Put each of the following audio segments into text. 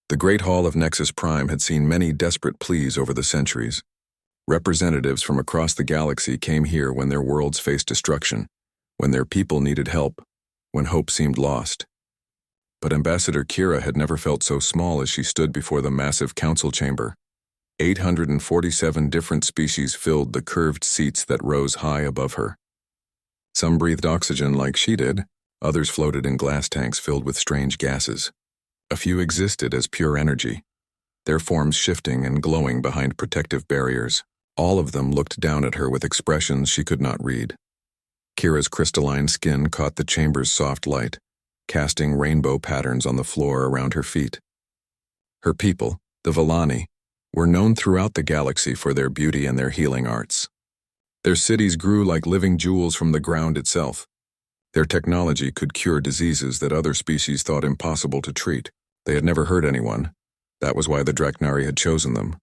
The Great Hall of Nexus Prime had seen many desperate pleas over the centuries. Representatives from across the galaxy came here when their worlds faced destruction, when their people needed help, when hope seemed lost. But Ambassador Kira had never felt so small as she stood before the massive council chamber. 847 different species filled the curved seats that rose high above her. Some breathed oxygen like she did, others floated in glass tanks filled with strange gases. A few existed as pure energy, their forms shifting and glowing behind protective barriers. All of them looked down at her with expressions she could not read. Kira's crystalline skin caught the chamber's soft light, casting rainbow patterns on the floor around her feet. Her people, the Villani, were known throughout the galaxy for their beauty and their healing arts. Their cities grew like living jewels from the ground itself. Their technology could cure diseases that other species thought impossible to treat. They had never hurt anyone. That was why the Draknari had chosen them.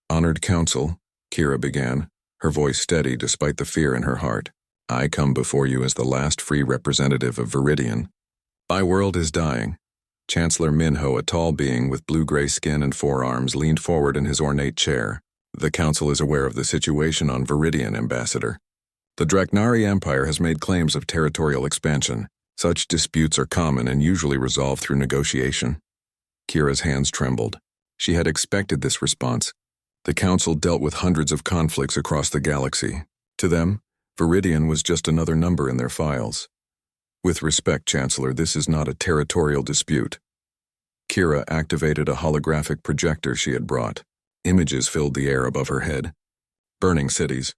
Honored Council, Kira began, her voice steady despite the fear in her heart. I come before you as the last free representative of Viridian. My world is dying. Chancellor Minho, a tall being with blue-gray skin and forearms, leaned forward in his ornate chair. The Council is aware of the situation on Viridian, Ambassador. The Draknari Empire has made claims of territorial expansion. Such disputes are common and usually resolved through negotiation. Kira's hands trembled. She had expected this response. The Council dealt with hundreds of conflicts across the galaxy. To them, Viridian was just another number in their files. With respect, Chancellor, this is not a territorial dispute. Kira activated a holographic projector she had brought. Images filled the air above her head. Burning cities.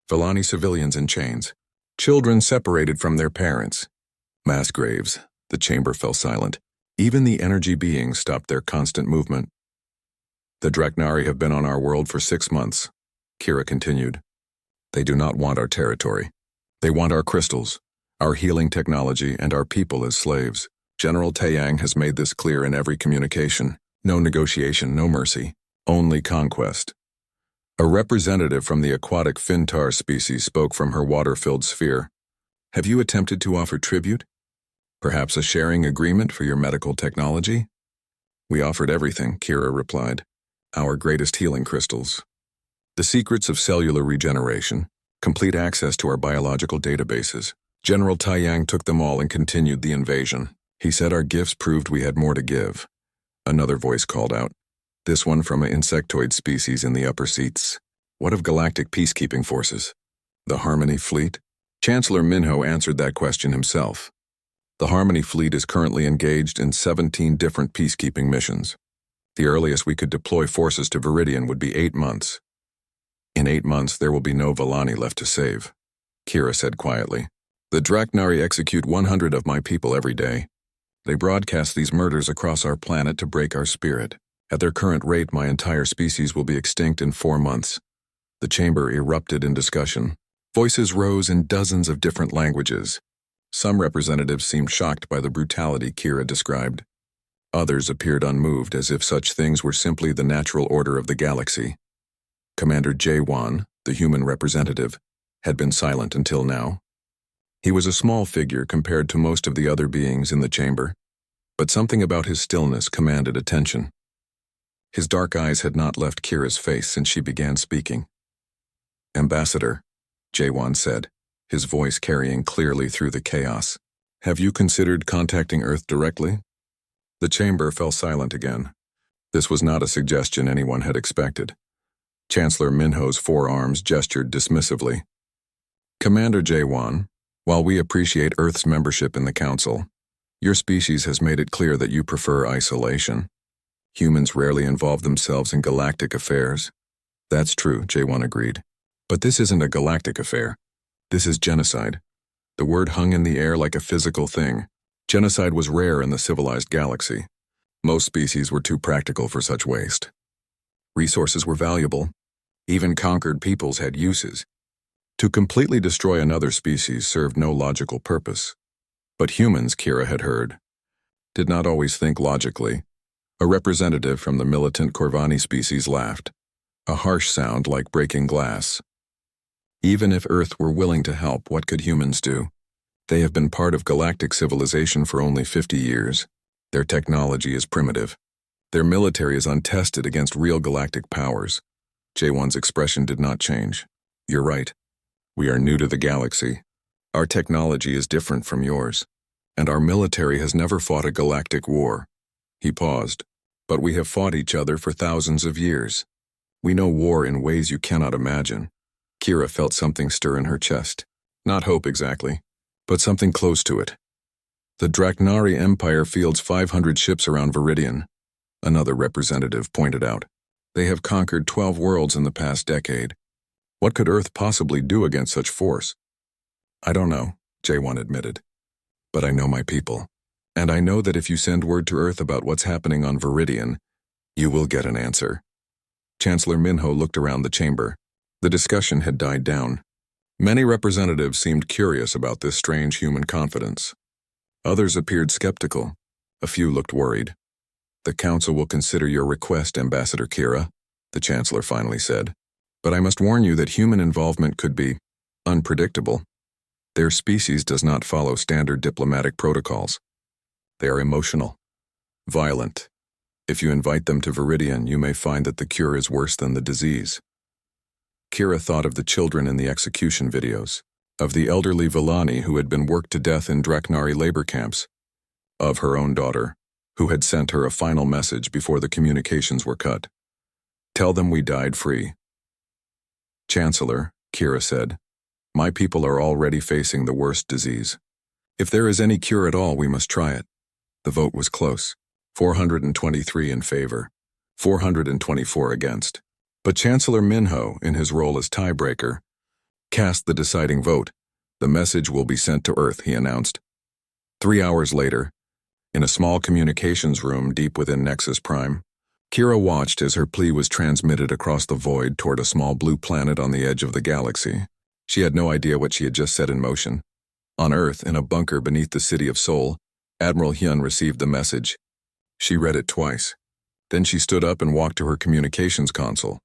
Villani civilians in chains. Children separated from their parents. Mass graves. The chamber fell silent. Even the energy beings stopped their constant movement. The Draknari have been on our world for 6 months, Kira continued. They do not want our territory. They want our crystals, our healing technology, and our people as slaves. General Taeyang has made this clear in every communication. No negotiation, no mercy. Only conquest. A representative from the aquatic Fintar species spoke from her water-filled sphere. Have you attempted to offer tribute? Perhaps a sharing agreement for your medical technology? We offered everything, Kira replied. Our greatest healing crystals. The secrets of cellular regeneration, complete access to our biological databases. General Taeyang took them all and continued the invasion. He said our gifts proved we had more to give. Another voice called out. This one from an insectoid species in the upper seats. What of galactic peacekeeping forces? The Harmony Fleet? Chancellor Minho answered that question himself. The Harmony Fleet is currently engaged in 17 different peacekeeping missions. The earliest we could deploy forces to Viridian would be 8 months. In 8 months, there will be no Villani left to save, Kira said quietly. The Draknari execute 100 of my people every day. They broadcast these murders across our planet to break our spirit. At their current rate, my entire species will be extinct in 4 months. The chamber erupted in discussion. Voices rose in dozens of different languages. Some representatives seemed shocked by the brutality Kira described. Others appeared unmoved, as if such things were simply the natural order of the galaxy. Commander Jaewon, the human representative, had been silent until now. He was a small figure compared to most of the other beings in the chamber, but something about his stillness commanded attention. His dark eyes had not left Kira's face since she began speaking. Ambassador, Jaewon said, his voice carrying clearly through the chaos. Have you considered contacting Earth directly? The chamber fell silent again. This was not a suggestion anyone had expected. Chancellor Minho's forearms gestured dismissively. Commander Jaewon, while we appreciate Earth's membership in the Council, your species has made it clear that you prefer isolation. Humans rarely involve themselves in galactic affairs. That's true, Jaewon agreed. But this isn't a galactic affair. This is genocide. The word hung in the air like a physical thing. Genocide was rare in the civilized galaxy. Most species were too practical for such waste. Resources were valuable. Even conquered peoples had uses. To completely destroy another species served no logical purpose. But humans, Kira had heard, did not always think logically. A representative from the militant Corvani species laughed, a harsh sound like breaking glass. Even if Earth were willing to help, what could humans do? They have been part of galactic civilization for only 50 years. Their technology is primitive. Their military is untested against real galactic powers. J1's expression did not change. You're right. We are new to the galaxy. Our technology is different from yours. And our military has never fought a galactic war. He paused. But we have fought each other for thousands of years. We know war in ways you cannot imagine. Kira felt something stir in her chest. Not hope exactly, but something close to it. The Draknari Empire fields 500 ships around Viridian, another representative pointed out. They have conquered 12 worlds in the past decade. What could Earth possibly do against such force? I don't know, J1 admitted. But I know my people. And I know that if you send word to Earth about what's happening on Viridian, you will get an answer. Chancellor Minho looked around the chamber. The discussion had died down. Many representatives seemed curious about this strange human confidence. Others appeared skeptical. A few looked worried. The Council will consider your request, Ambassador Kira, the Chancellor finally said. But I must warn you that human involvement could be unpredictable. Their species does not follow standard diplomatic protocols. They are emotional, violent. If you invite them to Viridian, you may find that the cure is worse than the disease. Kira thought of the children in the execution videos, of the elderly Villani who had been worked to death in Draknari labor camps, of her own daughter, who had sent her a final message before the communications were cut. Tell them we died free. Chancellor, Kira said, my people are already facing the worst disease. If there is any cure at all, we must try it. The vote was close, 423 in favor, 424 against. But Chancellor Minho, in his role as tiebreaker, cast the deciding vote. The message will be sent to Earth, he announced. 3 hours later, in a small communications room deep within Nexus Prime, Kira watched as her plea was transmitted across the void toward a small blue planet on the edge of the galaxy. She had no idea what she had just set in motion. On Earth, in a bunker beneath the city of Seoul, Admiral Hyun received the message. She read it twice. Then she stood up and walked to her communications console.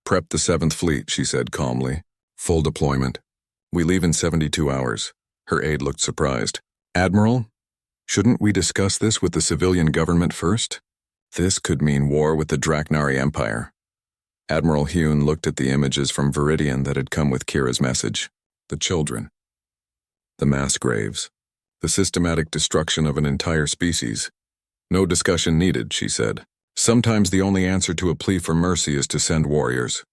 Prep the 7th Fleet, she said calmly. Full deployment. We leave in 72 hours. Her aide looked surprised. Admiral, shouldn't we discuss this with the civilian government first? This could mean war with the Draknari Empire. Admiral Hyun looked at the images from Viridian that had come with Kira's message. The children. The mass graves. The systematic destruction of an entire species. No discussion needed, she said. Sometimes the only answer to a plea for mercy is to send warriors.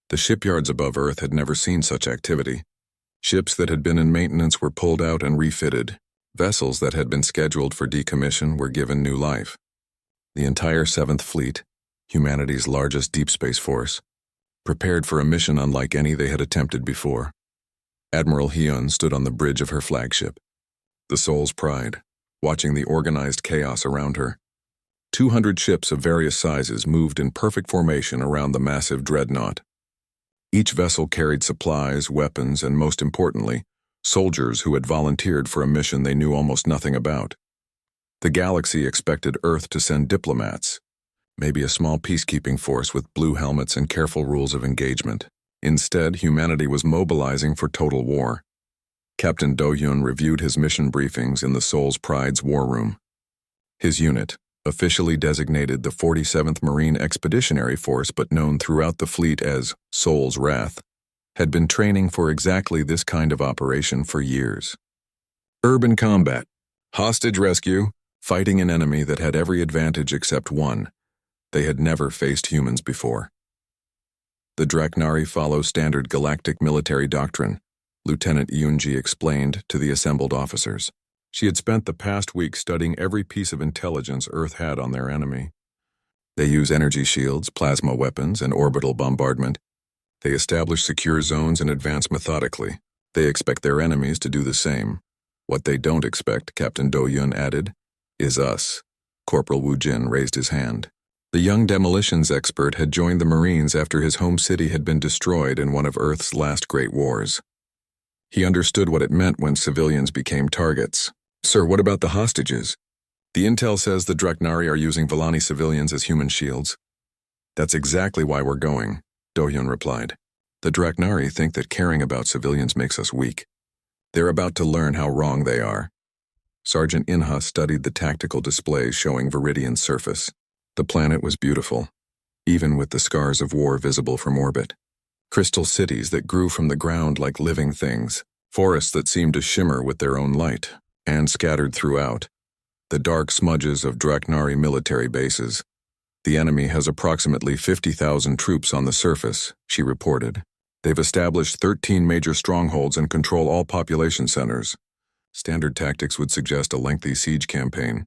The shipyards above Earth had never seen such activity. Ships that had been in maintenance were pulled out and refitted. Vessels that had been scheduled for decommission were given new life. The entire 7th Fleet, humanity's largest deep space force, prepared for a mission unlike any they had attempted before. Admiral Hyun stood on the bridge of her flagship, the Soul's Pride, watching the organized chaos around her. 200 ships of various sizes moved in perfect formation around the massive dreadnought. Each vessel carried supplies, weapons, and most importantly, soldiers who had volunteered for a mission they knew almost nothing about. The galaxy expected Earth to send diplomats, maybe a small peacekeeping force with blue helmets and careful rules of engagement. Instead, humanity was mobilizing for total war. Captain Do-hyun reviewed his mission briefings in the Soul's Pride's war room. His unit, officially designated the 47th Marine Expeditionary Force but known throughout the fleet as Soul's Wrath, had been training for exactly this kind of operation for years. Urban combat, hostage rescue, fighting an enemy that had every advantage except one. They had never faced humans before. The Draknari follow standard galactic military doctrine, Lieutenant Yoonji explained to the assembled officers. She had spent the past week studying every piece of intelligence Earth had on their enemy. They use energy shields, plasma weapons, and orbital bombardment. They establish secure zones and advance methodically. They expect their enemies to do the same. What they don't expect, Captain Do-hyun added, is us. Corporal Woo Jin raised his hand. The young demolitions expert had joined the Marines after his home city had been destroyed in one of Earth's last great wars. He understood what it meant when civilians became targets. Sir, what about the hostages? The intel says the Draknari are using Villani civilians as human shields. That's exactly why we're going, Do-hyun replied. The Draknari think that caring about civilians makes us weak. They're about to learn how wrong they are. Sergeant Inha studied the tactical displays showing Viridian's surface. The planet was beautiful, even with the scars of war visible from orbit. Crystal cities that grew from the ground like living things, forests that seemed to shimmer with their own light, and scattered throughout, the dark smudges of Draknari military bases. The enemy has approximately 50,000 troops on the surface, she reported. They've established 13 major strongholds and control all population centers. Standard tactics would suggest a lengthy siege campaign.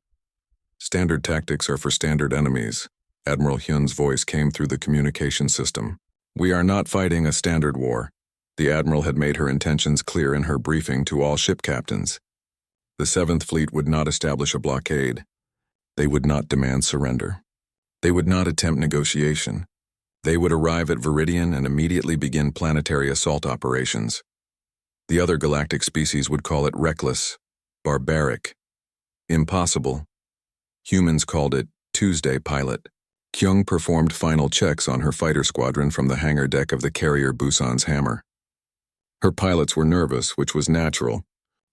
Standard tactics are for standard enemies. Admiral Hyun's voice came through the communication system. We are not fighting a standard war. The Admiral had made her intentions clear in her briefing to all ship captains. The 7th Fleet would not establish a blockade. They would not demand surrender. They would not attempt negotiation. They would arrive at Viridian and immediately begin planetary assault operations. The other galactic species would call it reckless, barbaric, impossible. Humans called it Tuesday Pilot. Kyung performed final checks on her fighter squadron from the hangar deck of the carrier Busan's Hammer. Her pilots were nervous, which was natural.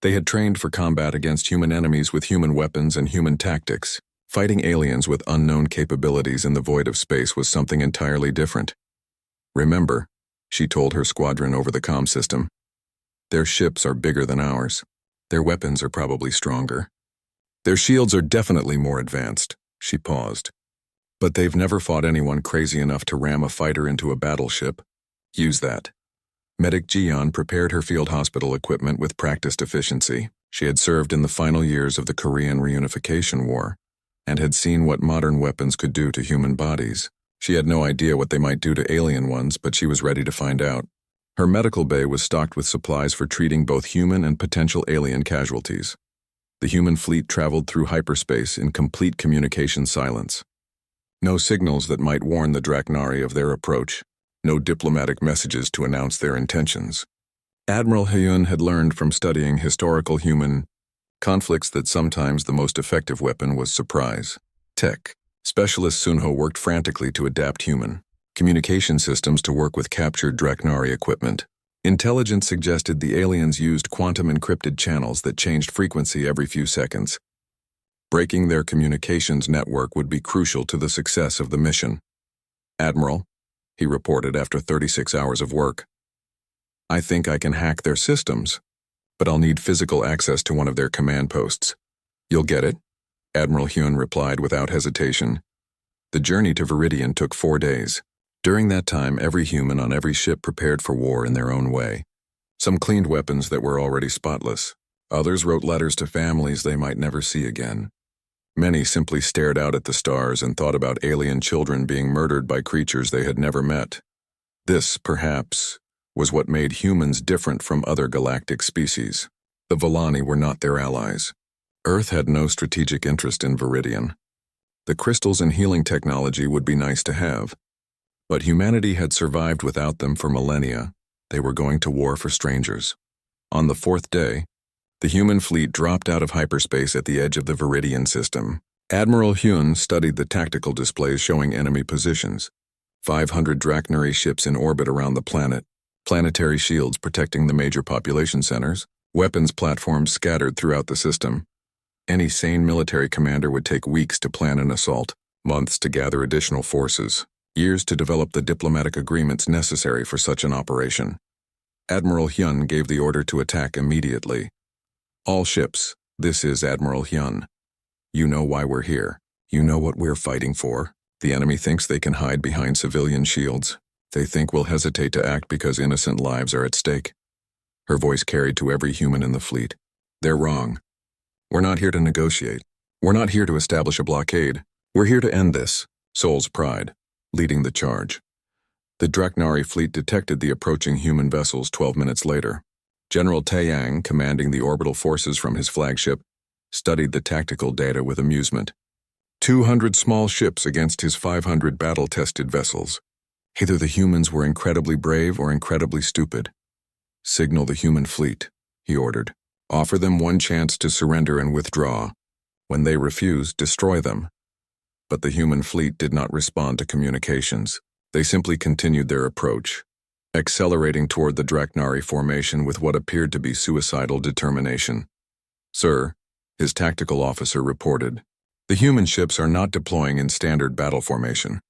They had trained for combat against human enemies with human weapons and human tactics. Fighting aliens with unknown capabilities in the void of space was something entirely different. Remember, she told her squadron over the comm system, their ships are bigger than ours. Their weapons are probably stronger. Their shields are definitely more advanced, she paused. But they've never fought anyone crazy enough to ram a fighter into a battleship. Use that. Medic Jian prepared her field hospital equipment with practiced efficiency. She had served in the final years of the Korean Reunification War, and had seen what modern weapons could do to human bodies. She had no idea what they might do to alien ones, but she was ready to find out. Her medical bay was stocked with supplies for treating both human and potential alien casualties. The human fleet traveled through hyperspace in complete communication silence. No signals that might warn the Draknari of their approach. No diplomatic messages to announce their intentions. Admiral Hyun had learned from studying historical human conflicts that sometimes the most effective weapon was surprise. Tech. Specialist Sunho worked frantically to adapt human communication systems to work with captured Draknari equipment. Intelligence suggested the aliens used quantum-encrypted channels that changed frequency every few seconds. Breaking their communications network would be crucial to the success of the mission. Admiral, he reported after 36 hours of work. I think I can hack their systems, but I'll need physical access to one of their command posts. You'll get it, Admiral Hyun replied without hesitation. The journey to Viridian took 4 days. During that time, every human on every ship prepared for war in their own way. Some cleaned weapons that were already spotless. Others wrote letters to families they might never see again. Many simply stared out at the stars and thought about alien children being murdered by creatures they had never met. This, perhaps, was what made humans different from other galactic species. The Volani were not their allies. Earth had no strategic interest in Viridian. The crystals and healing technology would be nice to have, but humanity had survived without them for millennia. They were going to war for strangers. On the 4th day, the human fleet dropped out of hyperspace at the edge of the Viridian system. Admiral Hyun studied the tactical displays showing enemy positions. 500 Draknari ships in orbit around the planet, planetary shields protecting the major population centers, weapons platforms scattered throughout the system. Any sane military commander would take weeks to plan an assault, months to gather additional forces, years to develop the diplomatic agreements necessary for such an operation. Admiral Hyun gave the order to attack immediately. All ships, this is Admiral Hyun. You know why we're here. You know what we're fighting for. The enemy thinks they can hide behind civilian shields. They think we'll hesitate to act because innocent lives are at stake. Her voice carried to every human in the fleet. They're wrong. We're not here to negotiate. We're not here to establish a blockade. We're here to end this. Soul's Pride, leading the charge. The Draknari fleet detected the approaching human vessels 12 minutes later. General Taeyang, commanding the orbital forces from his flagship, studied the tactical data with amusement. 200 small ships against his 500 battle-tested vessels. Either the humans were incredibly brave or incredibly stupid. Signal the human fleet, he ordered. Offer them one chance to surrender and withdraw. When they refuse, destroy them. But the human fleet did not respond to communications. They simply continued their approach, accelerating toward the Draknari formation with what appeared to be suicidal determination. Sir, his tactical officer reported, The human ships are not deploying in standard battle formation.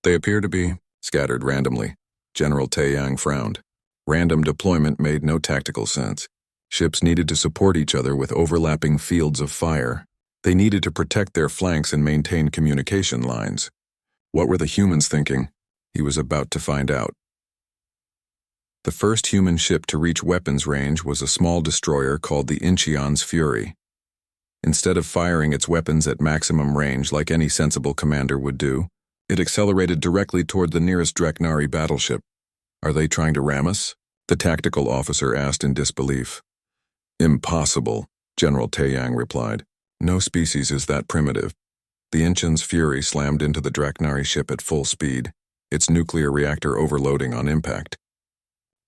They appear to be scattered randomly. General Taeyang frowned. Random deployment made no tactical sense. Ships needed to support each other with overlapping fields of fire. They needed to protect their flanks and maintain communication lines. What were the humans thinking? He was about to find out. The first human ship to reach weapons range was a small destroyer called the Incheon's Fury. Instead of firing its weapons at maximum range like any sensible commander would do, it accelerated directly toward the nearest Draknari battleship. "Are they trying to ram us?" the tactical officer asked in disbelief. "Impossible," General Taeyang replied. "No species is that primitive." The Incheon's Fury slammed into the Draknari ship at full speed, its nuclear reactor overloading on impact.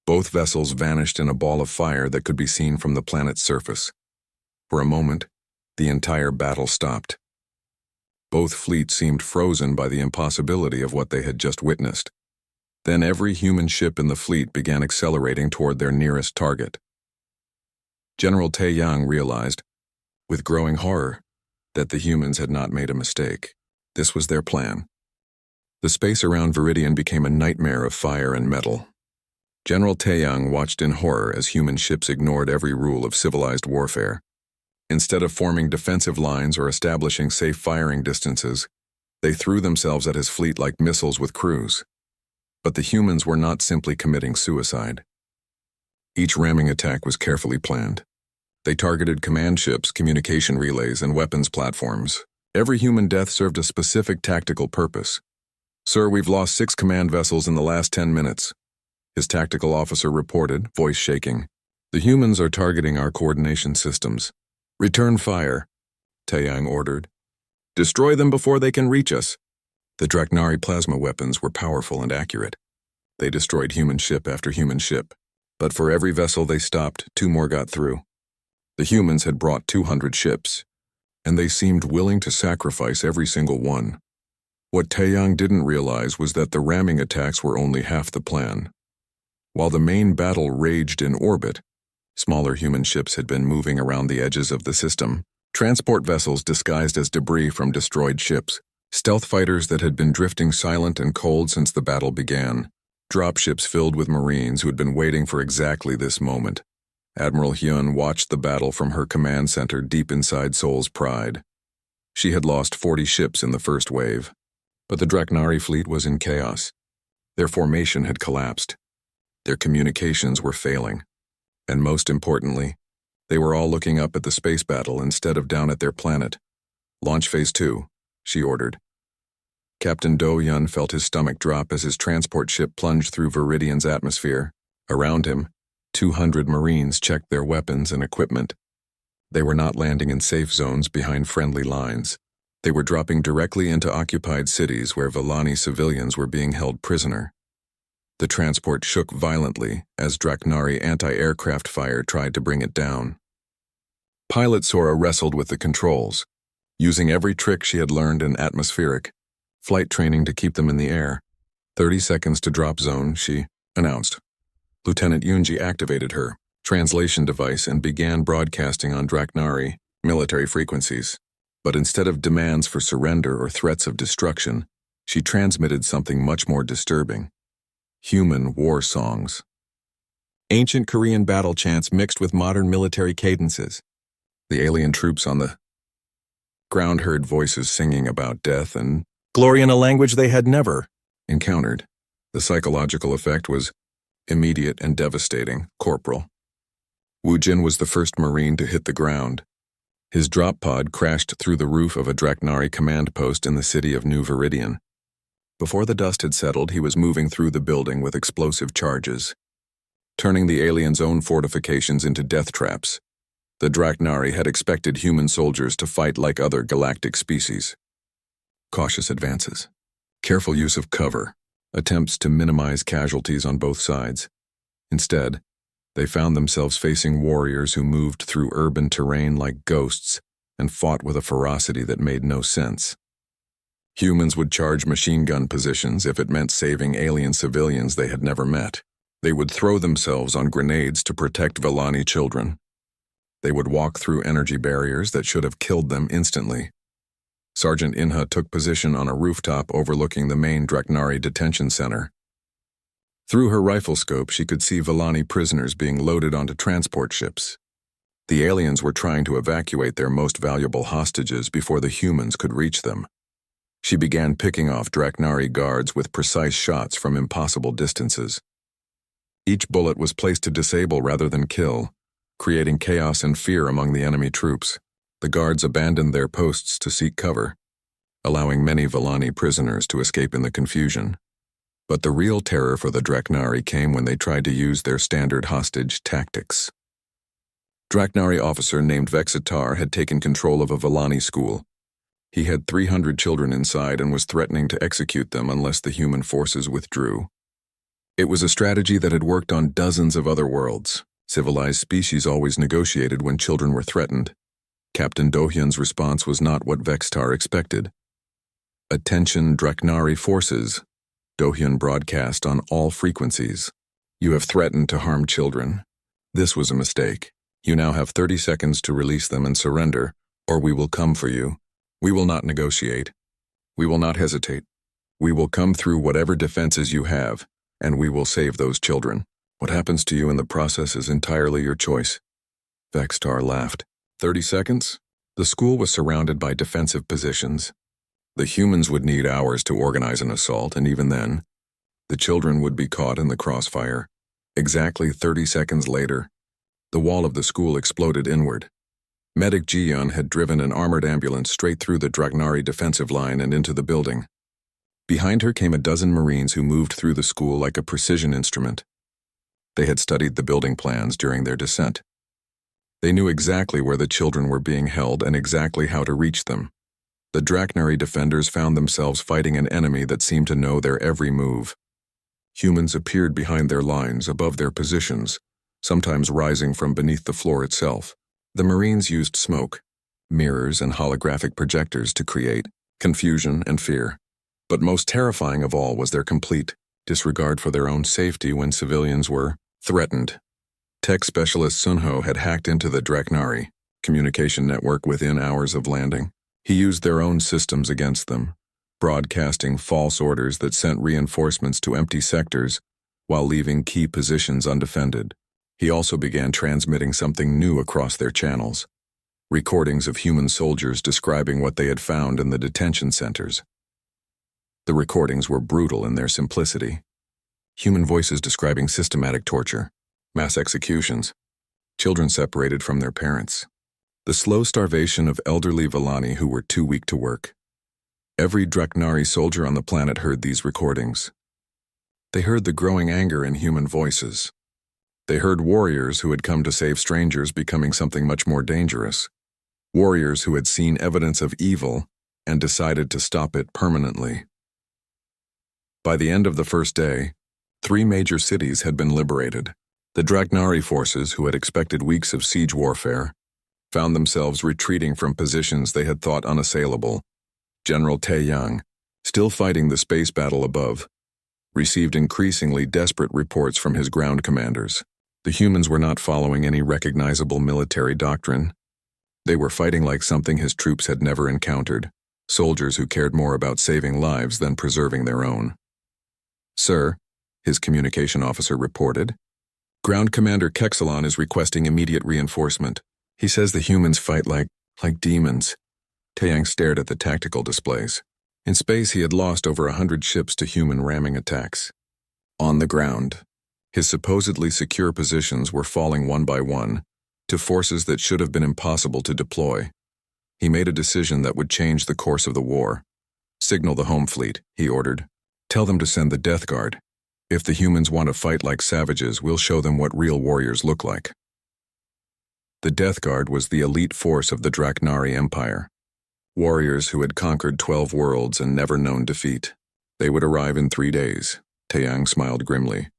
Both vessels vanished in a ball of fire that could be seen from the planet's surface. For a moment, the entire battle stopped. Both fleets seemed frozen by the impossibility of what they had just witnessed. Then every human ship in the fleet began accelerating toward their nearest target. General Taeyang realized, with growing horror, that the humans had not made a mistake. This was their plan. The space around Viridian became a nightmare of fire and metal. General Taeyang watched in horror as human ships ignored every rule of civilized warfare. Instead of forming defensive lines or establishing safe firing distances, they threw themselves at his fleet like missiles with crews. But the humans were not simply committing suicide. Each ramming attack was carefully planned. They targeted command ships, communication relays, and weapons platforms. Every human death served a specific tactical purpose. "Sir, we've lost 6 command vessels in the last 10 minutes. His tactical officer reported, voice shaking. "The humans are targeting our coordination systems." "Return fire," Taeyang ordered. "Destroy them before they can reach us." The Draknari plasma weapons were powerful and accurate. They destroyed human ship after human ship. But for every vessel they stopped, 2 more got through. The humans had brought 200 ships, and they seemed willing to sacrifice every single one. What Taeyang didn't realize was that the ramming attacks were only half the plan. While the main battle raged in orbit, smaller human ships had been moving around the edges of the system, transport vessels disguised as debris from destroyed ships, stealth fighters that had been drifting silent and cold since the battle began, dropships filled with Marines who had been waiting for exactly this moment. Admiral Hyun watched the battle from her command center deep inside Seoul's Pride. She had lost 40 ships in the first wave, but the Draknari fleet was in chaos. Their formation had collapsed. Their communications were failing. And most importantly, they were all looking up at the space battle instead of down at their planet. "Launch Phase 2, she ordered. Captain Do-Yun felt his stomach drop as his transport ship plunged through Viridian's atmosphere. Around him, 200 Marines checked their weapons and equipment. They were not landing in safe zones behind friendly lines. They were dropping directly into occupied cities where Villani civilians were being held prisoner. The transport shook violently as Draknari anti-aircraft fire tried to bring it down. Pilot Sora wrestled with the controls, using every trick she had learned in atmospheric flight training to keep them in the air. 30 seconds to drop zone, she announced. Lieutenant Yunji activated her translation device and began broadcasting on Draknari military frequencies. But instead of demands for surrender or threats of destruction, she transmitted something much more disturbing. Human war songs. Ancient Korean battle chants mixed with modern military cadences. The alien troops on the ground heard voices singing about death and glory in a language they had never encountered. The psychological effect was immediate and devastating. Corporal Woo Jin was the first Marine to hit the ground. His drop pod crashed through the roof of a Draknari command post in the city of New Viridian. Before the dust had settled, he was moving through the building with explosive charges, turning the aliens' own fortifications into death traps. The Draknari had expected human soldiers to fight like other galactic species. Cautious advances, careful use of cover, attempts to minimize casualties on both sides. Instead, they found themselves facing warriors who moved through urban terrain like ghosts and fought with a ferocity that made no sense. Humans would charge machine gun positions if it meant saving alien civilians they had never met. They would throw themselves on grenades to protect Villani children. They would walk through energy barriers that should have killed them instantly. Sergeant Inha took position on a rooftop overlooking the main Draknari detention center. Through her rifle scope, she could see Villani prisoners being loaded onto transport ships. The aliens were trying to evacuate their most valuable hostages before the humans could reach them. She began picking off Draknari guards with precise shots from impossible distances. Each bullet was placed to disable rather than kill, creating chaos and fear among the enemy troops. The guards abandoned their posts to seek cover, allowing many Villani prisoners to escape in the confusion. But the real terror for the Draknari came when they tried to use their standard hostage tactics. Draknari officer named Vexitar had taken control of a Villani school. He had 300 children inside and was threatening to execute them unless the human forces withdrew. It was a strategy that had worked on dozens of other worlds. Civilized species always negotiated when children were threatened. Captain Dohyun's response was not what Vexitar expected. "Attention Draknari forces," Dohyun broadcast on all frequencies. "You have threatened to harm children. This was a mistake. You now have 30 seconds to release them and surrender, or we will come for you. We will not negotiate. We will not hesitate. We will come through whatever defenses you have, and we will save those children. What happens to you in the process is entirely your choice." Vexitar laughed. 30 seconds? The school was surrounded by defensive positions. The humans would need hours to organize an assault, and even then, the children would be caught in the crossfire. Exactly 30 seconds later, the wall of the school exploded inward. Medic Jiyeon had driven an armored ambulance straight through the Draknari defensive line and into the building. Behind her came a dozen Marines who moved through the school like a precision instrument. They had studied the building plans during their descent. They knew exactly where the children were being held and exactly how to reach them. The Draknari defenders found themselves fighting an enemy that seemed to know their every move. Humans appeared behind their lines, above their positions, sometimes rising from beneath the floor itself. The Marines used smoke, mirrors, and holographic projectors to create confusion and fear. But most terrifying of all was their complete disregard for their own safety when civilians were threatened. Tech specialist Sunho had hacked into the Draknari communication network within hours of landing. He used their own systems against them, broadcasting false orders that sent reinforcements to empty sectors while leaving key positions undefended. He also began transmitting something new across their channels, recordings of human soldiers describing what they had found in the detention centers. The recordings were brutal in their simplicity. Human voices describing systematic torture, mass executions, children separated from their parents, the slow starvation of elderly Villani who were too weak to work. Every Draknari soldier on the planet heard these recordings. They heard the growing anger in human voices. They heard warriors who had come to save strangers becoming something much more dangerous. Warriors who had seen evidence of evil and decided to stop it permanently. By the end of the first day, 3 major cities had been liberated. The Draknari forces, who had expected weeks of siege warfare, found themselves retreating from positions they had thought unassailable. General Taeyang, still fighting the space battle above, received increasingly desperate reports from his ground commanders. The humans were not following any recognizable military doctrine. They were fighting like something his troops had never encountered, soldiers who cared more about saving lives than preserving their own. "Sir," his communication officer reported, "Ground Commander Kexalon is requesting immediate reinforcement. He says the humans fight like demons." Taeyang stared at the tactical displays. In space, he had lost over 100 ships to human ramming attacks. On the ground, his supposedly secure positions were falling one by one to forces that should have been impossible to deploy. He made a decision that would change the course of the war. "Signal the home fleet," he ordered. "Tell them to send the Death Guard. If the humans want to fight like savages, we'll show them what real warriors look like." The Death Guard was the elite force of the Draknari Empire. Warriors who had conquered 12 worlds and never known defeat. They would arrive in 3 days. Taeyang smiled grimly.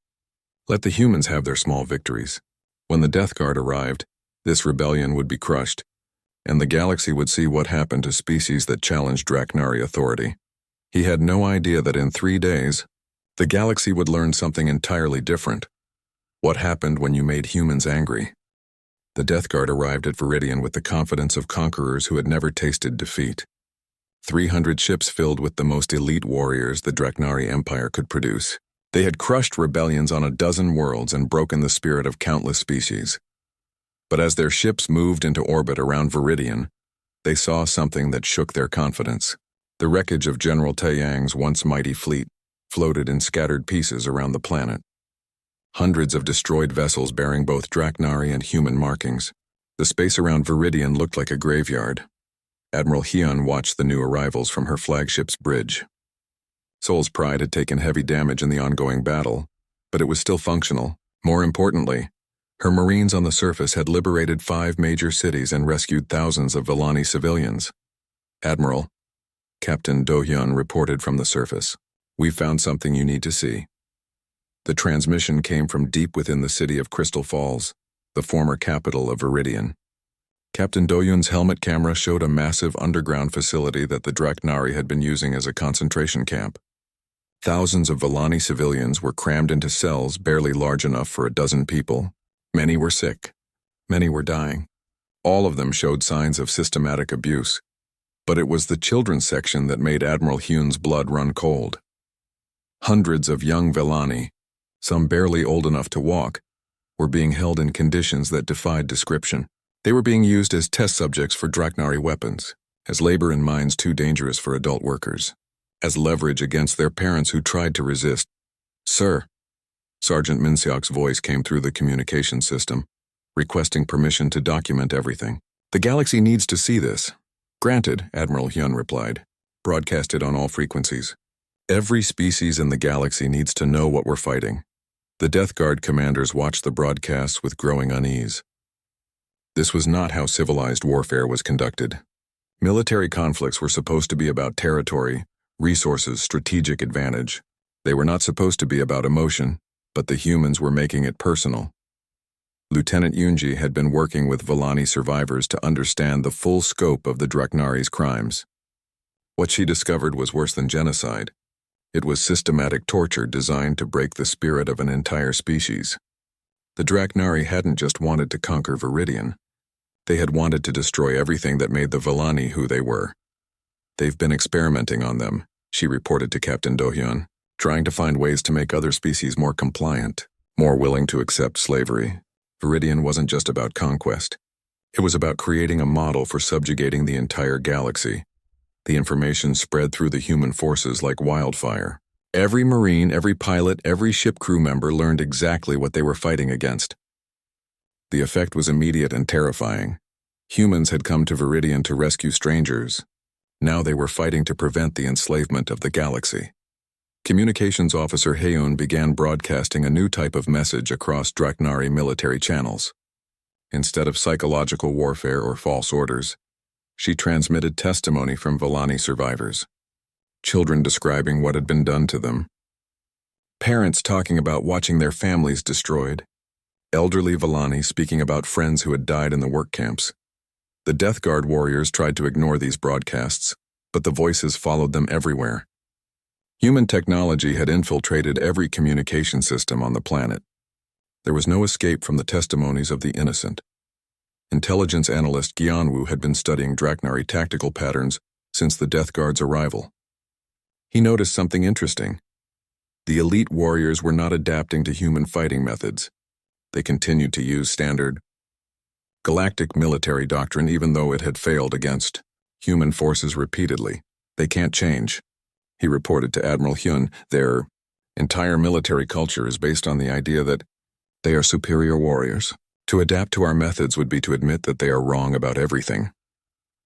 Let the humans have their small victories. When the Death Guard arrived, this rebellion would be crushed, and the galaxy would see what happened to species that challenged Draknari authority. He had no idea that in 3 days, the galaxy would learn something entirely different. What happened when you made humans angry? The Death Guard arrived at Viridian with the confidence of conquerors who had never tasted defeat. 300 ships filled with the most elite warriors the Draknari Empire could produce. They had crushed rebellions on a dozen worlds and broken the spirit of countless species. But as their ships moved into orbit around Viridian, they saw something that shook their confidence. The wreckage of General Taeyang's once mighty fleet floated in scattered pieces around the planet. Hundreds of destroyed vessels bearing both Draknari and human markings. The space around Viridian looked like a graveyard. Admiral Hyun watched the new arrivals from her flagship's bridge. Seoul's Pride had taken heavy damage in the ongoing battle, but it was still functional. More importantly, her Marines on the surface had liberated 5 major cities and rescued thousands of Villani civilians. Admiral, Captain Do-hyun reported from the surface. "We found something you need to see." The transmission came from deep within the city of Crystal Falls, the former capital of Viridian. Captain Do-hyun's helmet camera showed a massive underground facility that the Draknari had been using as a concentration camp. Thousands of Villani civilians were crammed into cells barely large enough for a dozen people. Many were sick. Many were dying. All of them showed signs of systematic abuse. But it was the children's section that made Admiral Hyun's blood run cold. Hundreds of young Villani, some barely old enough to walk, were being held in conditions that defied description. They were being used as test subjects for Draknari weapons, as labor in mines too dangerous for adult workers, as leverage against their parents who tried to resist. "Sir," Sergeant Minseok's voice came through the communication system, requesting permission to document everything. "The galaxy needs to see this." "Granted," Admiral Hyun replied. "Broadcast it on all frequencies. Every species in the galaxy needs to know what we're fighting." The Death Guard commanders watched the broadcasts with growing unease. This was not how civilized warfare was conducted. Military conflicts were supposed to be about territory, resources, strategic advantage. They were not supposed to be about emotion, but the humans were making it personal. Lieutenant Yunji had been working with Villani survivors to understand the full scope of the Draknari's crimes. What she discovered was worse than genocide. It was systematic torture designed to break the spirit of an entire species. The Draknari hadn't just wanted to conquer Viridian. They had wanted to destroy everything that made the Villani who they were. "They've been experimenting on them," she reported to Captain Do-hyun, trying to find ways to make other species more compliant, more willing to accept slavery. Viridian wasn't just about conquest. It was about creating a model for subjugating the entire galaxy. The information spread through the human forces like wildfire. Every Marine, every pilot, every ship crew member learned exactly what they were fighting against. The effect was immediate and terrifying. Humans had come to Viridian to rescue strangers. Now they were fighting to prevent the enslavement of the galaxy. Communications Officer Haeun began broadcasting a new type of message across Draknari military channels. Instead of psychological warfare or false orders, she transmitted testimony from Villani survivors. Children describing what had been done to them. Parents talking about watching their families destroyed. Elderly Villani speaking about friends who had died in the work camps. The Death Guard warriors tried to ignore these broadcasts, but the voices followed them everywhere. Human technology had infiltrated every communication system on the planet. There was no escape from the testimonies of the innocent. Intelligence analyst Gyeonwoo had been studying Draknari tactical patterns since the Death Guard's arrival. He noticed something interesting. The elite warriors were not adapting to human fighting methods. They continued to use standard galactic military doctrine even though it had failed against human forces repeatedly. "They can't change," he reported to Admiral Hyun. "Their entire military culture is based on the idea that they are superior warriors. To adapt to our methods would be to admit that they are wrong about everything."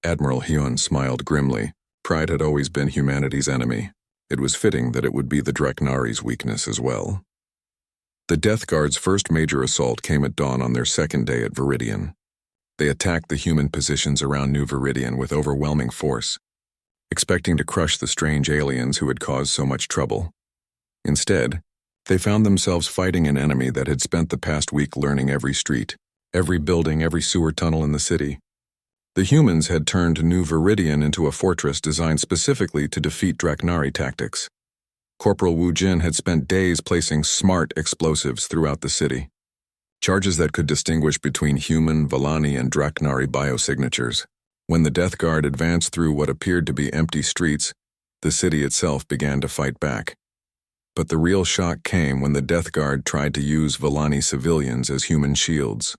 Admiral Hyun smiled grimly. Pride had always been humanity's enemy. It was fitting that it would be the Draknari's weakness as well. The Death Guard's first major assault came at dawn on their second day at Viridian. They attacked the human positions around New Viridian with overwhelming force, expecting to crush the strange aliens who had caused so much trouble. Instead, they found themselves fighting an enemy that had spent the past week learning every street, every building, every sewer tunnel in the city. The humans had turned New Viridian into a fortress designed specifically to defeat Draknari tactics. Corporal Wu Jin had spent days placing smart explosives throughout the city. Charges that could distinguish between human, Villani, and Draknari biosignatures. When the Death Guard advanced through what appeared to be empty streets, the city itself began to fight back. But the real shock came when the Death Guard tried to use Volani civilians as human shields.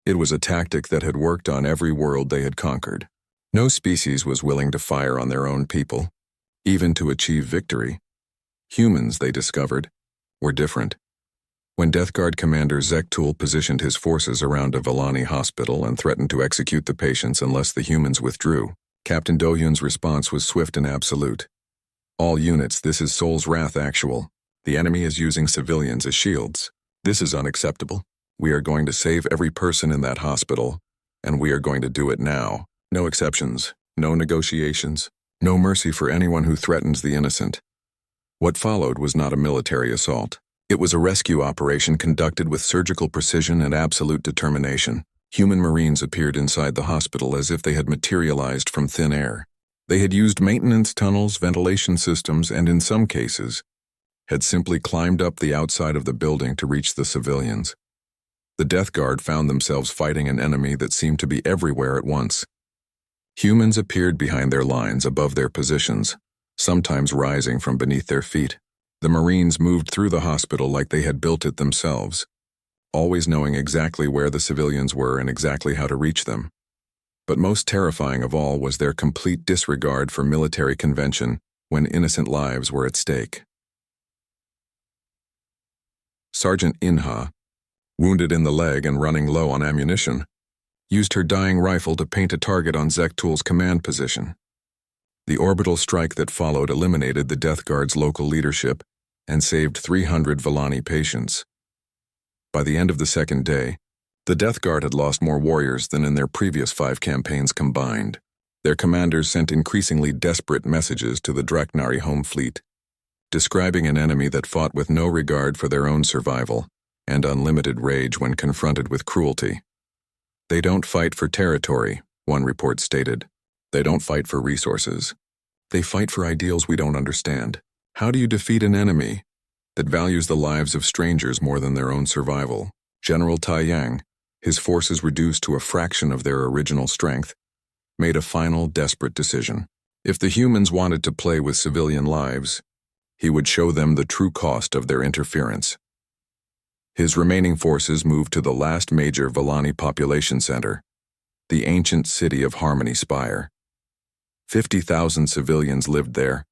It was a tactic that had worked on every world they had conquered. No species was willing to fire on their own people, even to achieve victory. Humans, they discovered, were different. When Death Guard Commander Zektul positioned his forces around a Volani hospital and threatened to execute the patients unless the humans withdrew, Captain Do-hyun's response was swift and absolute. All units, this is Seoul's Wrath Actual. The enemy is using civilians as shields. This is unacceptable. We are going to save every person in that hospital, and we are going to do it now. No exceptions, no negotiations, no mercy for anyone who threatens the innocent. What followed was not a military assault. It was a rescue operation conducted with surgical precision and absolute determination. Human Marines appeared inside the hospital as if they had materialized from thin air. They had used maintenance tunnels, ventilation systems, and in some cases, had simply climbed up the outside of the building to reach the civilians. The Death Guard found themselves fighting an enemy that seemed to be everywhere at once. Humans appeared behind their lines above their positions, sometimes rising from beneath their feet. The Marines moved through the hospital like they had built it themselves, always knowing exactly where the civilians were and exactly how to reach them. But most terrifying of all was their complete disregard for military convention when innocent lives were at stake. Sergeant Inha, wounded in the leg and running low on ammunition, used her dying rifle to paint a target on Zektul's command position. The orbital strike that followed eliminated the Death Guard's local leadership and saved 300 Volani patients. By the end of the second day, the Death Guard had lost more warriors than in their previous 5 campaigns combined. Their commanders sent increasingly desperate messages to the Draknari home fleet, describing an enemy that fought with no regard for their own survival and unlimited rage when confronted with cruelty. They don't fight for territory, one report stated. They don't fight for resources. They fight for ideals we don't understand. How do you defeat an enemy that values the lives of strangers more than their own survival? General Taiyang, his forces reduced to a fraction of their original strength, made a final desperate decision. If the humans wanted to play with civilian lives, he would show them the true cost of their interference. His remaining forces moved to the last major Volani population center, the ancient city of Harmony Spire. 50,000 civilians lived there,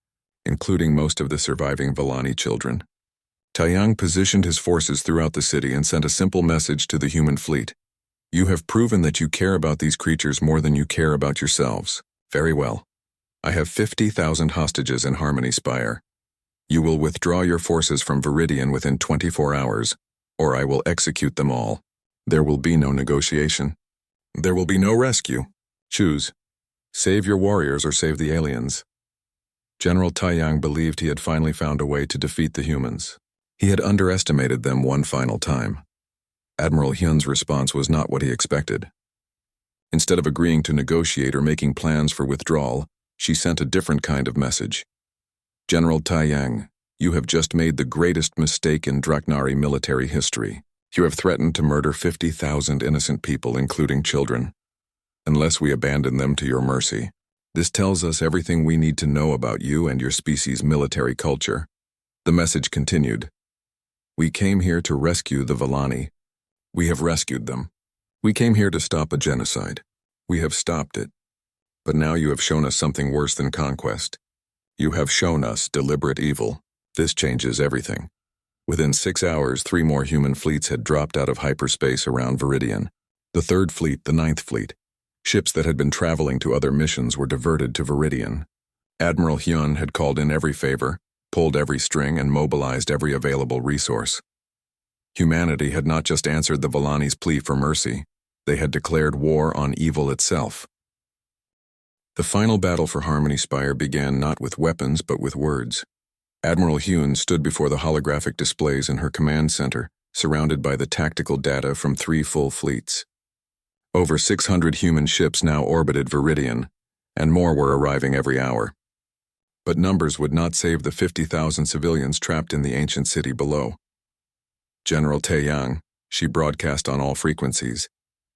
including most of the surviving Volani children. Taiyang positioned his forces throughout the city and sent a simple message to the human fleet. You have proven that you care about these creatures more than you care about yourselves. Very well. I have 50,000 hostages in Harmony Spire. You will withdraw your forces from Viridian within 24 hours, or I will execute them all. There will be no negotiation. There will be no rescue. Choose. Save your warriors or save the aliens. General Taiyang believed he had finally found a way to defeat the humans. He had underestimated them one final time. Admiral Hyun's response was not what he expected. Instead of agreeing to negotiate or making plans for withdrawal, she sent a different kind of message. General Taiyang, you have just made the greatest mistake in Draknari military history. You have threatened to murder 50,000 innocent people, including children, unless we abandon them to your mercy. This tells us everything we need to know about you and your species' military culture. The message continued. We came here to rescue the Volani. We have rescued them. We came here to stop a genocide. We have stopped it. But now you have shown us something worse than conquest. You have shown us deliberate evil. This changes everything. Within 6 hours, 3 more human fleets had dropped out of hyperspace around Viridian. The 3rd Fleet, the 9th Fleet. Ships that had been traveling to other missions were diverted to Viridian. Admiral Hyun had called in every favor, pulled every string, and mobilized every available resource. Humanity had not just answered the Volani's plea for mercy, they had declared war on evil itself. The final battle for Harmony Spire began not with weapons but with words. Admiral Hyun stood before the holographic displays in her command center, surrounded by the tactical data from 3 full fleets. Over 600 human ships now orbited Viridian, and more were arriving every hour. But numbers would not save the 50,000 civilians trapped in the ancient city below. General Taeyang, she broadcast on all frequencies,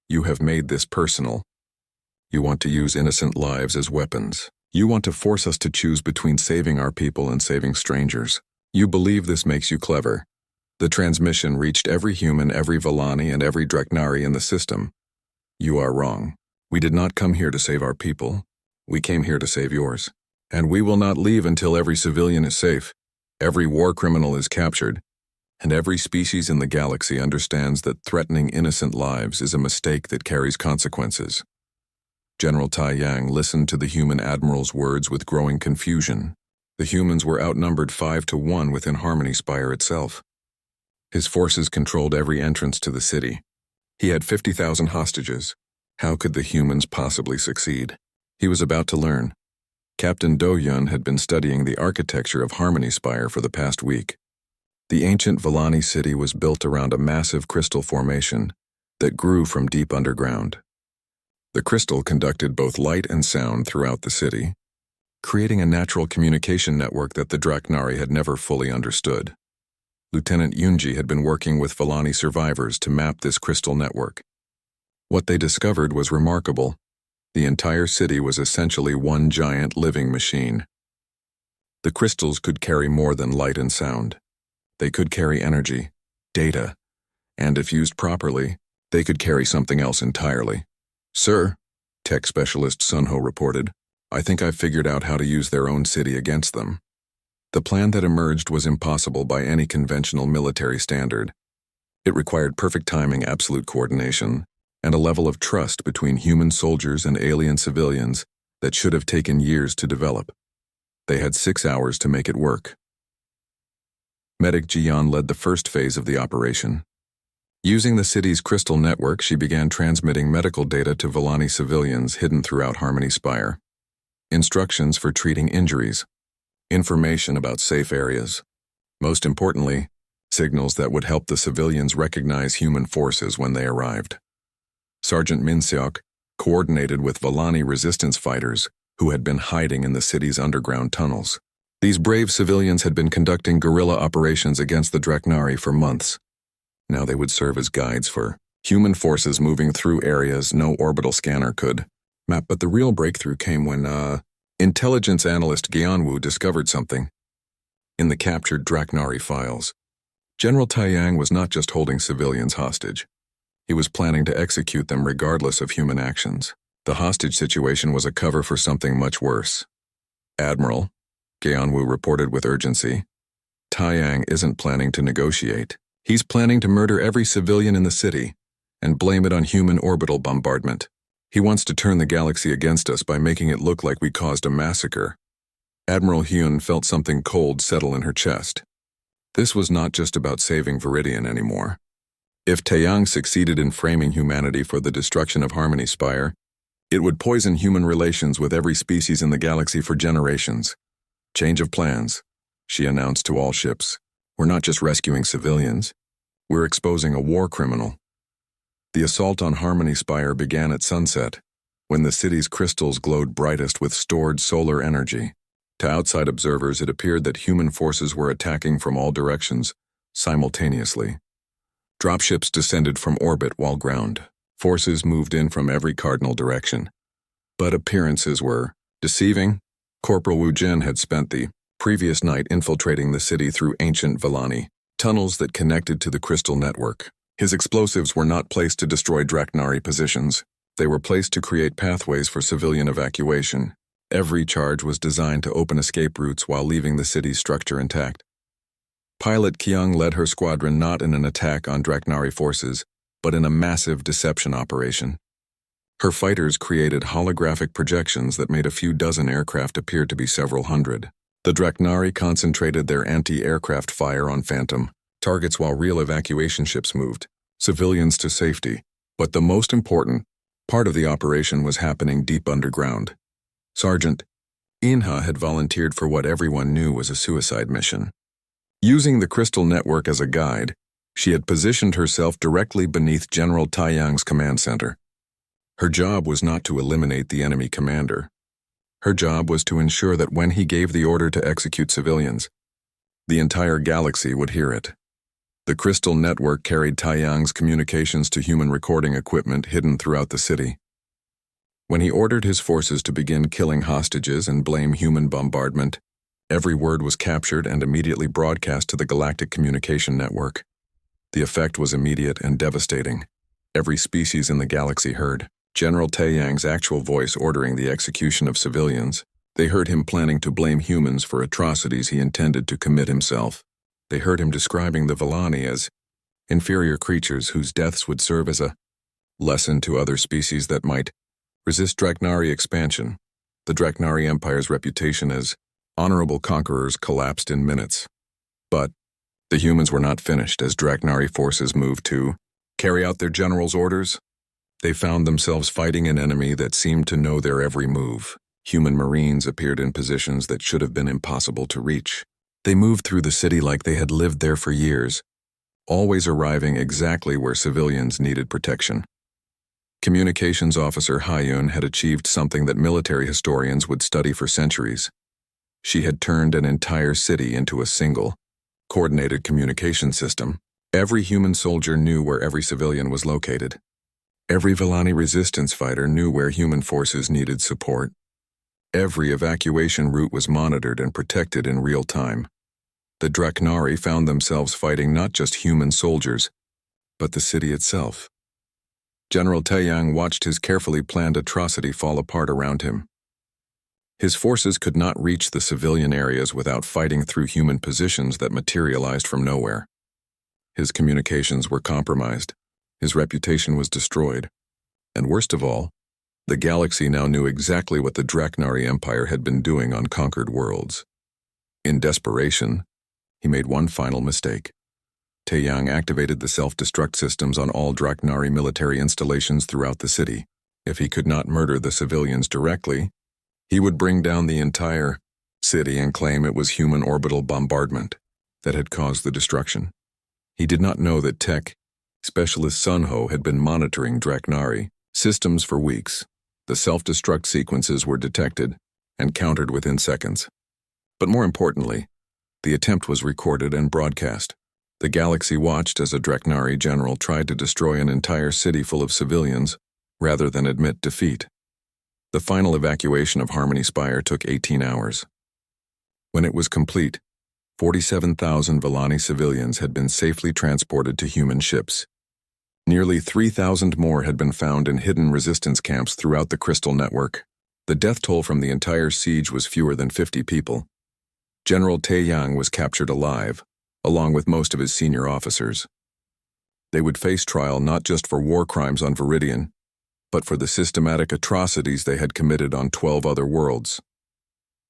you have made this personal. You want to use innocent lives as weapons. You want to force us to choose between saving our people and saving strangers. You believe this makes you clever. The transmission reached every human, every Volani, and every Dreknari in the system. You are wrong. We did not come here to save our people. We came here to save yours. And we will not leave until every civilian is safe, every war criminal is captured, and every species in the galaxy understands that threatening innocent lives is a mistake that carries consequences. General Tai Yang listened to the human admiral's words with growing confusion. The humans were outnumbered 5-1 within Harmony Spire itself. His forces controlled every entrance to the city. He had 50,000 hostages. How could the humans possibly succeed? He was about to learn. Captain Do Yun had been studying the architecture of Harmony Spire for the past week. The ancient Volani city was built around a massive crystal formation that grew from deep underground. The crystal conducted both light and sound throughout the city, creating a natural communication network that the Dreknari had never fully understood. Lieutenant Yunji had been working with Volani survivors to map this crystal network. What they discovered was remarkable. The entire city was essentially one giant living machine. The crystals could carry more than light and sound. They could carry energy, data, and if used properly, they could carry something else entirely. "Sir," tech specialist Sunho reported, "I think I've figured out how to use their own city against them." The plan that emerged was impossible by any conventional military standard. It required perfect timing, absolute coordination, and a level of trust between human soldiers and alien civilians that should have taken years to develop. They had 6 hours to make it work. Medic Jian led the first phase of the operation. Using the city's crystal network, she began transmitting medical data to Volani civilians hidden throughout Harmony Spire. Instructions for treating injuries, information about safe areas. Most importantly, signals that would help the civilians recognize human forces when they arrived. Sergeant Min Seok coordinated with Volani resistance fighters who had been hiding in the city's underground tunnels. These brave civilians had been conducting guerrilla operations against the Dreknari for months. Now they would serve as guides for human forces moving through areas no orbital scanner could map. But the real breakthrough came when intelligence analyst Gianwu discovered something. In the captured Dreknari files, General Taiyang was not just holding civilians hostage. He was planning to execute them regardless of human actions. The hostage situation was a cover for something much worse. "Admiral," Gianwu reported with urgency, "Taiyang isn't planning to negotiate. He's planning to murder every civilian in the city and blame it on human orbital bombardment. He wants to turn the galaxy against us by making it look like we caused a massacre." Admiral Hyun felt something cold settle in her chest. This was not just about saving Viridian anymore. If Taeyang succeeded in framing humanity for the destruction of Harmony Spire, it would poison human relations with every species in the galaxy for generations. "Change of plans," she announced to all ships. "We're not just rescuing civilians. We're exposing a war criminal." The assault on Harmony Spire began at sunset, when the city's crystals glowed brightest with stored solar energy. To outside observers, it appeared that human forces were attacking from all directions, simultaneously. Dropships descended from orbit while ground. Forces moved in from every cardinal direction. But appearances were deceiving. Corporal Wu Jin had spent the previous night infiltrating the city through ancient Volani tunnels that connected to the crystal network. His explosives were not placed to destroy Dreknari positions. They were placed to create pathways for civilian evacuation. Every charge was designed to open escape routes while leaving the city's structure intact. Pilot Kyung led her squadron not in an attack on Dreknari forces, but in a massive deception operation. Her fighters created holographic projections that made a few dozen aircraft appear to be several hundred. The Dreknari concentrated their anti-aircraft fire on phantom targets while real evacuation ships moved civilians to safety. But the most important part of the operation was happening deep underground. Sergeant Inha had volunteered for what everyone knew was a suicide mission. Using the crystal network as a guide, she had positioned herself directly beneath General Taiyang's command center. Her job was not to eliminate the enemy commander. Her job was to ensure that when he gave the order to execute civilians, the entire galaxy would hear it. The crystal network carried Taiyang's communications to human recording equipment hidden throughout the city. When he ordered his forces to begin killing hostages and blame human bombardment, every word was captured and immediately broadcast to the Galactic Communication Network. The effect was immediate and devastating. Every species in the galaxy heard General Taeyang's actual voice ordering the execution of civilians. They heard him planning to blame humans for atrocities he intended to commit himself. They heard him describing the Villani as inferior creatures whose deaths would serve as a lesson to other species that might resist Draknari expansion. The Draknari Empire's reputation as honorable conquerors collapsed in minutes. But the humans were not finished as Draknari forces moved to carry out their general's orders. They found themselves fighting an enemy that seemed to know their every move. Human marines appeared in positions that should have been impossible to reach. They moved through the city like they had lived there for years, always arriving exactly where civilians needed protection. Communications Officer Hyun had achieved something that military historians would study for centuries. She had turned an entire city into a single, coordinated communication system. Every human soldier knew where every civilian was located. Every Villani resistance fighter knew where human forces needed support. Every evacuation route was monitored and protected in real time. The Draknari found themselves fighting not just human soldiers, but the city itself. General Taeyang watched his carefully planned atrocity fall apart around him. His forces could not reach the civilian areas without fighting through human positions that materialized from nowhere. His communications were compromised. His reputation was destroyed. And worst of all, the galaxy now knew exactly what the Draknari Empire had been doing on conquered worlds. In desperation, he made one final mistake. Taeyang activated the self-destruct systems on all Draknari military installations throughout the city. If he could not murder the civilians directly, he would bring down the entire city and claim it was human orbital bombardment that had caused the destruction. He did not know that tech specialist Sunho had been monitoring Draknari systems for weeks. The self-destruct sequences were detected and countered within seconds. But more importantly, the attempt was recorded and broadcast. The galaxy watched as a Draknari general tried to destroy an entire city full of civilians rather than admit defeat. The final evacuation of Harmony Spire took 18 hours. When it was complete, 47,000 Villani civilians had been safely transported to human ships. Nearly 3,000 more had been found in hidden resistance camps throughout the Crystal Network. The death toll from the entire siege was fewer than 50 people. General Taeyang was captured alive, along with most of his senior officers. They would face trial not just for war crimes on Viridian, but for the systematic atrocities they had committed on 12 other worlds.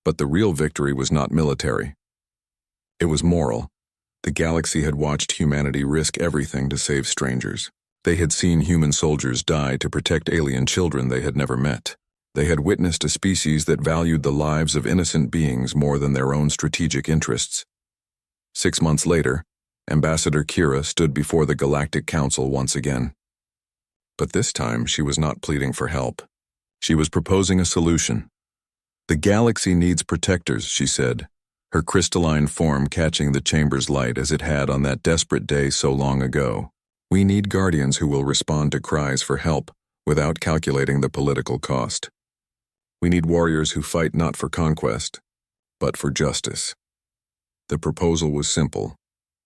But the real victory was not military. It was moral. The galaxy had watched humanity risk everything to save strangers. They had seen human soldiers die to protect alien children they had never met. They had witnessed a species that valued the lives of innocent beings more than their own strategic interests. 6 months later, Ambassador Kira stood before the Galactic Council once again. But this time, she was not pleading for help. She was proposing a solution. "The galaxy needs protectors," she said, her crystalline form catching the chamber's light as it had on that desperate day so long ago. "We need guardians who will respond to cries for help without calculating the political cost. We need warriors who fight not for conquest, but for justice." The proposal was simple.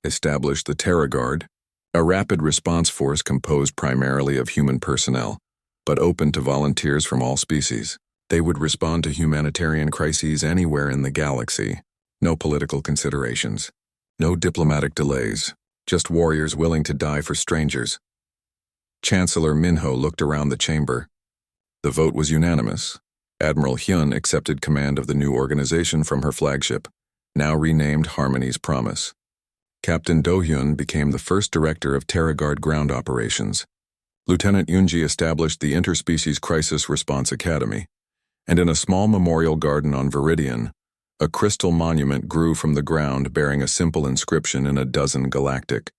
Establish the Terra Guard, a rapid response force composed primarily of human personnel, but open to volunteers from all species. They would respond to humanitarian crises anywhere in the galaxy. No political considerations. No diplomatic delays. Just warriors willing to die for strangers. Chancellor Minho looked around the chamber. The vote was unanimous. Admiral Hyun accepted command of the new organization from her flagship, now renamed Harmony's Promise. Captain Do-hyun became the first director of Terra Guard ground operations. Lieutenant Yoonji established the Interspecies Crisis Response Academy, and in a small memorial garden on Viridian, a crystal monument grew from the ground bearing a simple inscription in a dozen galactic